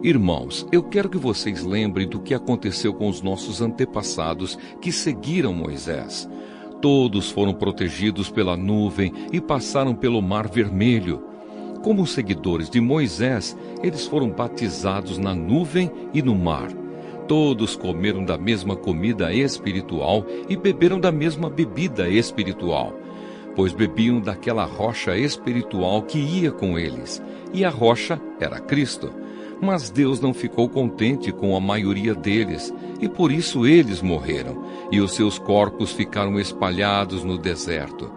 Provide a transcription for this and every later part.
Irmãos, eu quero que vocês lembrem do que aconteceu com os nossos antepassados que seguiram Moisés. Todos foram protegidos pela nuvem e passaram pelo Mar Vermelho. Como seguidores de Moisés, eles foram batizados na nuvem e no mar. Todos comeram da mesma comida espiritual e beberam da mesma bebida espiritual, pois bebiam daquela rocha espiritual que ia com eles, e a rocha era Cristo. Mas Deus não ficou contente com a maioria deles, e por isso eles morreram, e os seus corpos ficaram espalhados no deserto.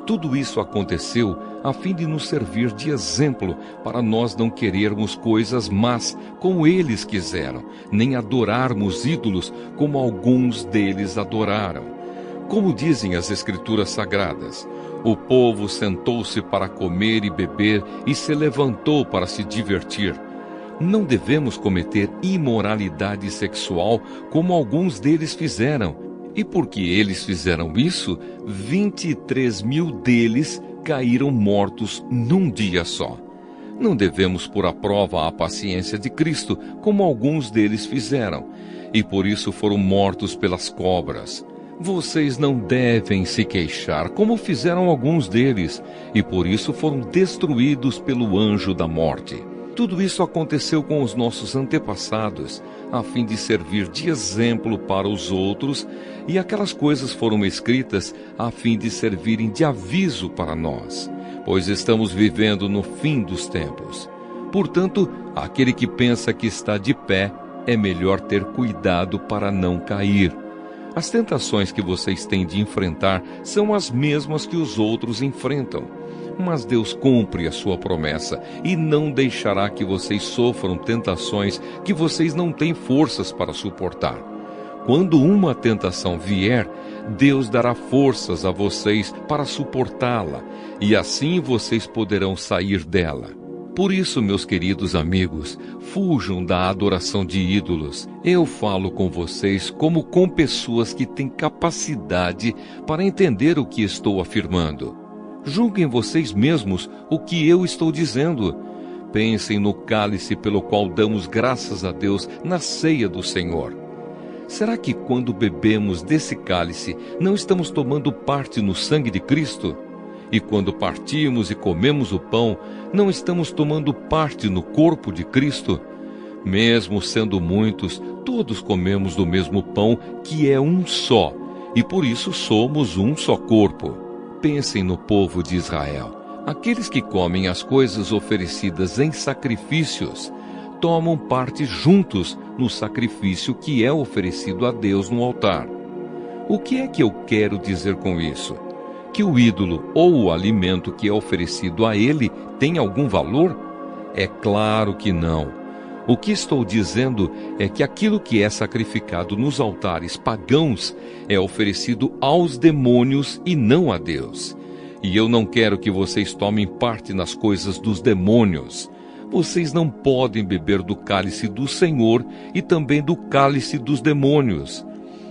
Tudo isso aconteceu a fim de nos servir de exemplo para nós não querermos coisas más como eles quiseram, nem adorarmos ídolos como alguns deles adoraram. Como dizem as Escrituras Sagradas, o povo sentou-se para comer e beber e se levantou para se divertir. Não devemos cometer imoralidade sexual como alguns deles fizeram. E porque eles fizeram isso, 23.000 deles caíram mortos num dia só. Não devemos pôr à prova a paciência de Cristo, como alguns deles fizeram, e por isso foram mortos pelas cobras. Vocês não devem se queixar, como fizeram alguns deles, e por isso foram destruídos pelo anjo da morte. Tudo isso aconteceu com os nossos antepassados, a fim de servir de exemplo para os outros, e aquelas coisas foram escritas a fim de servirem de aviso para nós, pois estamos vivendo no fim dos tempos. Portanto, aquele que pensa que está de pé, é melhor ter cuidado para não cair. As tentações que vocês têm de enfrentar são as mesmas que os outros enfrentam. Mas Deus cumpre a sua promessa e não deixará que vocês sofram tentações que vocês não têm forças para suportar. Quando uma tentação vier, Deus dará forças a vocês para suportá-la, e assim vocês poderão sair dela. Por isso, meus queridos amigos, fujam da adoração de ídolos. Eu falo com vocês como com pessoas que têm capacidade para entender o que estou afirmando. Julguem vocês mesmos o que eu estou dizendo. Pensem no cálice pelo qual damos graças a Deus na ceia do Senhor. Será que quando bebemos desse cálice, não estamos tomando parte no sangue de Cristo? E quando partimos e comemos o pão, não estamos tomando parte no corpo de Cristo? Mesmo sendo muitos, todos comemos do mesmo pão, que é um só, e por isso somos um só corpo. Pensem no povo de Israel. Aqueles que comem as coisas oferecidas em sacrifícios tomam parte juntos no sacrifício que é oferecido a Deus no altar. O que é que eu quero dizer com isso? Que o ídolo ou o alimento que é oferecido a ele tem algum valor? É claro que não. O que estou dizendo é que aquilo que é sacrificado nos altares pagãos é oferecido aos demônios e não a Deus. E eu não quero que vocês tomem parte nas coisas dos demônios. Vocês não podem beber do cálice do Senhor e também do cálice dos demônios.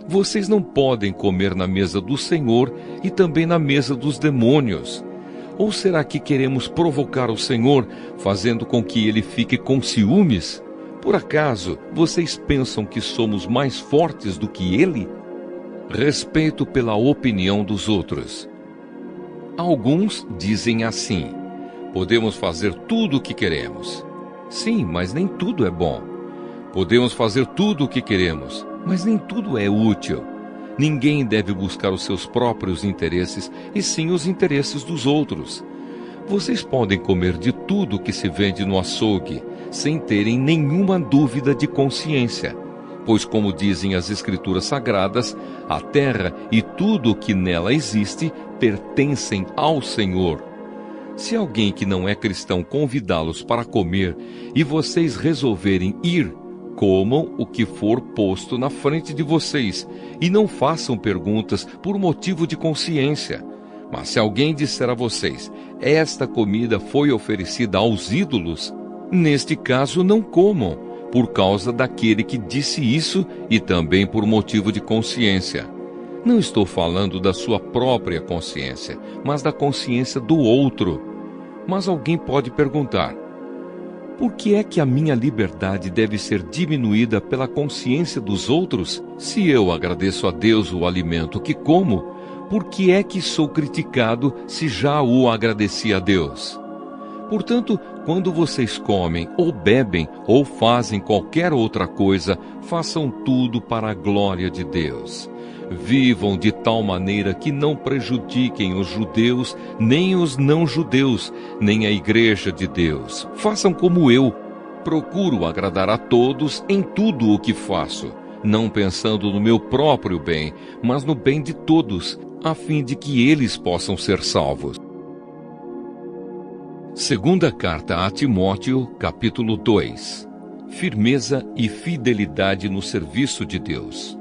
Vocês não podem comer na mesa do Senhor e também na mesa dos demônios. Ou será que queremos provocar o Senhor, fazendo com que ele fique com ciúmes? Por acaso, vocês pensam que somos mais fortes do que ele? Respeito pela opinião dos outros. Alguns dizem assim: podemos fazer tudo o que queremos. Sim, mas nem tudo é bom. Podemos fazer tudo o que queremos, mas nem tudo é útil. Ninguém deve buscar os seus próprios interesses, e sim os interesses dos outros. Vocês podem comer de tudo que se vende no açougue, sem terem nenhuma dúvida de consciência. Pois, como dizem as Escrituras Sagradas, a terra e tudo o que nela existe pertencem ao Senhor. Se alguém que não é cristão convidá-los para comer e vocês resolverem ir, comam o que for posto na frente de vocês e não façam perguntas por motivo de consciência. Mas se alguém disser a vocês: esta comida foi oferecida aos ídolos, neste caso não comam, por causa daquele que disse isso e também por motivo de consciência. Não estou falando da sua própria consciência, mas da consciência do outro. Mas alguém pode perguntar: Por que é que a minha liberdade deve ser diminuída pela consciência dos outros? Se eu agradeço a Deus o alimento que como, por que é que sou criticado se já o agradeci a Deus? Portanto, quando vocês comem, ou bebem, ou fazem qualquer outra coisa, façam tudo para a glória de Deus. Vivam de tal maneira que não prejudiquem os judeus, nem os não-judeus, nem a igreja de Deus. Façam como eu. Procuro agradar a todos em tudo o que faço, não pensando no meu próprio bem, mas no bem de todos, a fim de que eles possam ser salvos. Segunda carta a Timóteo, capítulo 2. Firmeza e fidelidade no serviço de Deus.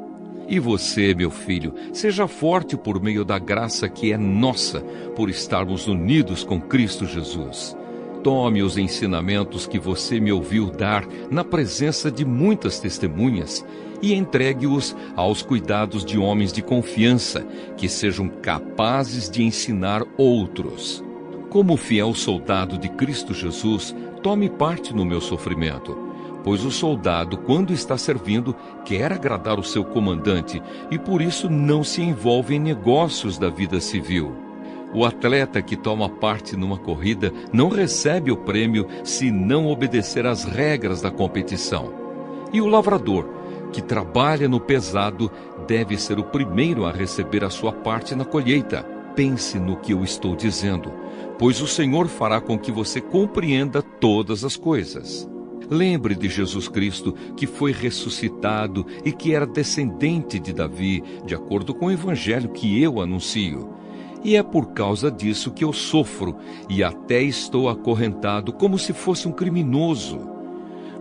E você, meu filho, seja forte por meio da graça que é nossa, por estarmos unidos com Cristo Jesus. Tome os ensinamentos que você me ouviu dar na presença de muitas testemunhas e entregue-os aos cuidados de homens de confiança, que sejam capazes de ensinar outros. Como fiel soldado de Cristo Jesus, tome parte no meu sofrimento. Pois o soldado, quando está servindo, quer agradar o seu comandante e por isso não se envolve em negócios da vida civil. O atleta que toma parte numa corrida não recebe o prêmio se não obedecer às regras da competição. E o lavrador, que trabalha no pesado, deve ser o primeiro a receber a sua parte na colheita. Pense no que eu estou dizendo, pois o Senhor fará com que você compreenda todas as coisas. Lembre de Jesus Cristo, que foi ressuscitado e que era descendente de Davi, de acordo com o evangelho que eu anuncio. E é por causa disso que eu sofro e até estou acorrentado como se fosse um criminoso.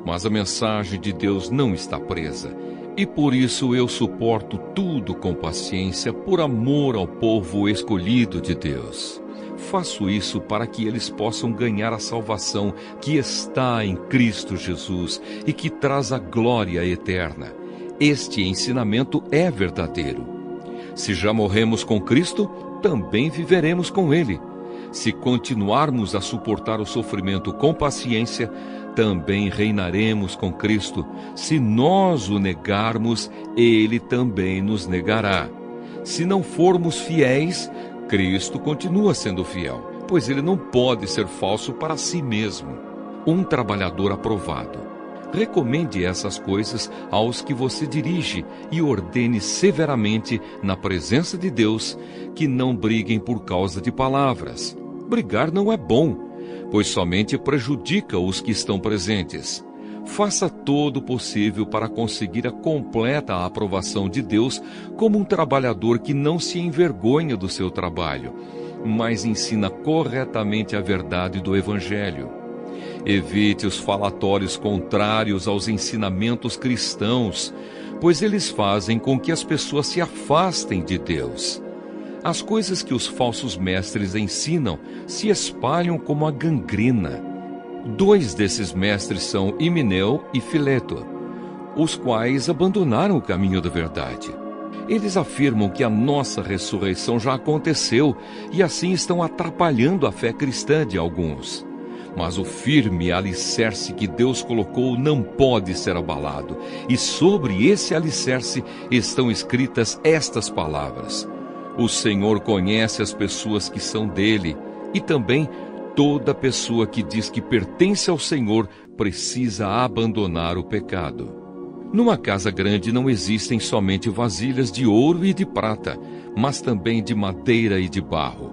Mas a mensagem de Deus não está presa, e por isso eu suporto tudo com paciência por amor ao povo escolhido de Deus. Faço isso para que eles possam ganhar a salvação que está em Cristo Jesus e que traz a glória eterna. Este ensinamento é verdadeiro. Se já morremos com Cristo, também viveremos com Ele. Se continuarmos a suportar o sofrimento com paciência, também reinaremos com Cristo. Se nós o negarmos, Ele também nos negará. Se não formos fiéis, Cristo continua sendo fiel, pois ele não pode ser falso para si mesmo. Um trabalhador aprovado. Recomende essas coisas aos que você dirige e ordene severamente, na presença de Deus, que não briguem por causa de palavras. Brigar não é bom, pois somente prejudica os que estão presentes. Faça todo o possível para conseguir a completa aprovação de Deus como um trabalhador que não se envergonha do seu trabalho, mas ensina corretamente a verdade do Evangelho. Evite os falatórios contrários aos ensinamentos cristãos, pois eles fazem com que as pessoas se afastem de Deus. As coisas que os falsos mestres ensinam se espalham como a gangrena. 2 desses mestres são Himeneu e Fileto, os quais abandonaram o caminho da verdade. Eles afirmam que a nossa ressurreição já aconteceu e assim estão atrapalhando a fé cristã de alguns. Mas o firme alicerce que Deus colocou não pode ser abalado, e sobre esse alicerce estão escritas estas palavras: O Senhor conhece as pessoas que são dele, e também toda pessoa que diz que pertence ao Senhor precisa abandonar o pecado. Numa casa grande não existem somente vasilhas de ouro e de prata, mas também de madeira e de barro.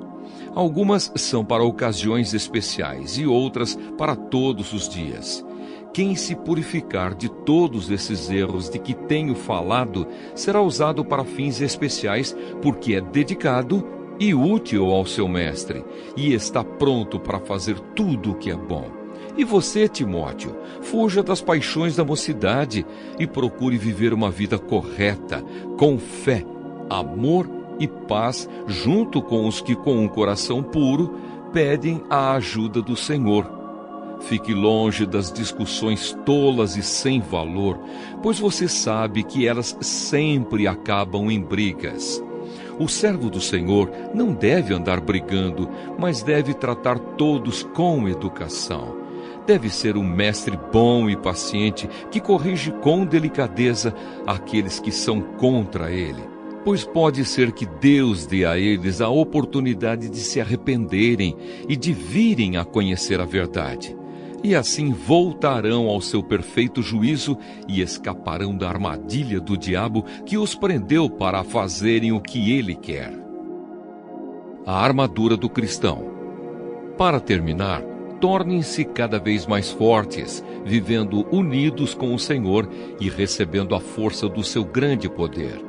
Algumas são para ocasiões especiais e outras para todos os dias. Quem se purificar de todos esses erros de que tenho falado será usado para fins especiais, porque é dedicado e útil ao seu mestre, e está pronto para fazer tudo o que é bom. E você, Timóteo, fuja das paixões da mocidade e procure viver uma vida correta, com fé, amor e paz, junto com os que com um coração puro pedem a ajuda do Senhor. Fique longe das discussões tolas e sem valor, pois você sabe que elas sempre acabam em brigas. O servo do Senhor não deve andar brigando, mas deve tratar todos com educação. Deve ser um mestre bom e paciente que corrige com delicadeza aqueles que são contra ele. Pois pode ser que Deus dê a eles a oportunidade de se arrependerem e de virem a conhecer a verdade. E assim voltarão ao seu perfeito juízo e escaparão da armadilha do diabo que os prendeu para fazerem o que ele quer. A armadura do cristão. Para terminar, tornem-se cada vez mais fortes, vivendo unidos com o Senhor e recebendo a força do seu grande poder.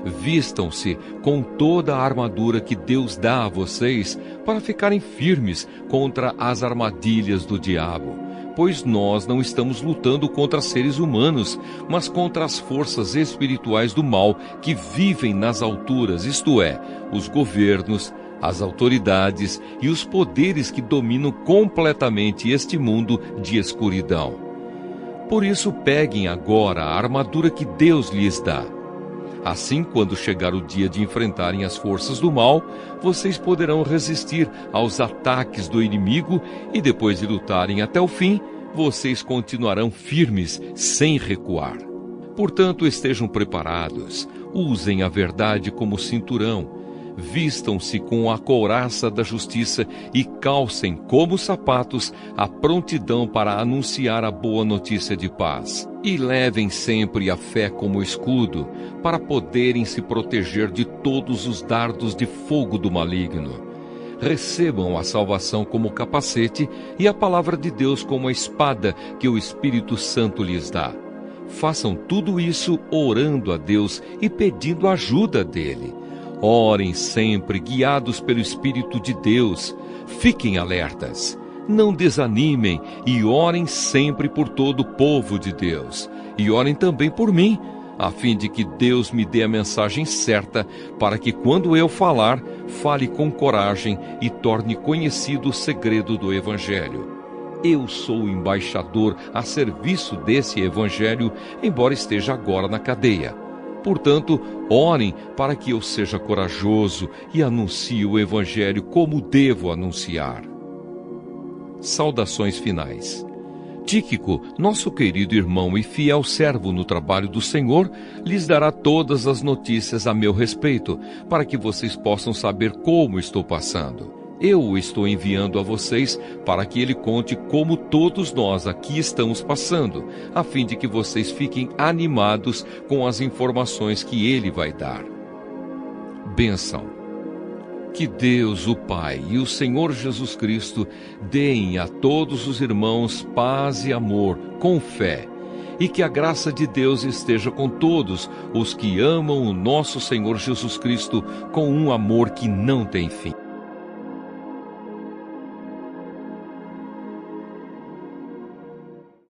Vistam-se com toda a armadura que Deus dá a vocês para ficarem firmes contra as armadilhas do diabo, pois nós não estamos lutando contra seres humanos, mas contra as forças espirituais do mal que vivem nas alturas, isto é, os governos, as autoridades e os poderes que dominam completamente este mundo de escuridão. Por isso, peguem agora a armadura que Deus lhes dá. Assim, quando chegar o dia de enfrentarem as forças do mal, vocês poderão resistir aos ataques do inimigo e, depois de lutarem até o fim, vocês continuarão firmes, sem recuar. Portanto, estejam preparados, usem a verdade como cinturão, vistam-se com a couraça da justiça e calcem como sapatos a prontidão para anunciar a boa notícia de paz. E levem sempre a fé como escudo, para poderem se proteger de todos os dardos de fogo do maligno. Recebam a salvação como capacete e a palavra de Deus como a espada que o Espírito Santo lhes dá. Façam tudo isso orando a Deus e pedindo ajuda dele. Orem sempre, guiados pelo Espírito de Deus. Fiquem alertas. Não desanimem e orem sempre por todo o povo de Deus. E orem também por mim, a fim de que Deus me dê a mensagem certa, para que quando eu falar, fale com coragem e torne conhecido o segredo do Evangelho. Eu sou o embaixador a serviço desse Evangelho, embora esteja agora na cadeia. Portanto, orem para que eu seja corajoso e anuncie o Evangelho como devo anunciar. Saudações finais. Tíquico, nosso querido irmão e fiel servo no trabalho do Senhor, lhes dará todas as notícias a meu respeito, para que vocês possam saber como estou passando. Eu o estou enviando a vocês para que ele conte como todos nós aqui estamos passando, a fim de que vocês fiquem animados com as informações que ele vai dar. Bênção. Que Deus, o Pai e o Senhor Jesus Cristo deem a todos os irmãos paz e amor, com fé, e que a graça de Deus esteja com todos os que amam o nosso Senhor Jesus Cristo com um amor que não tem fim.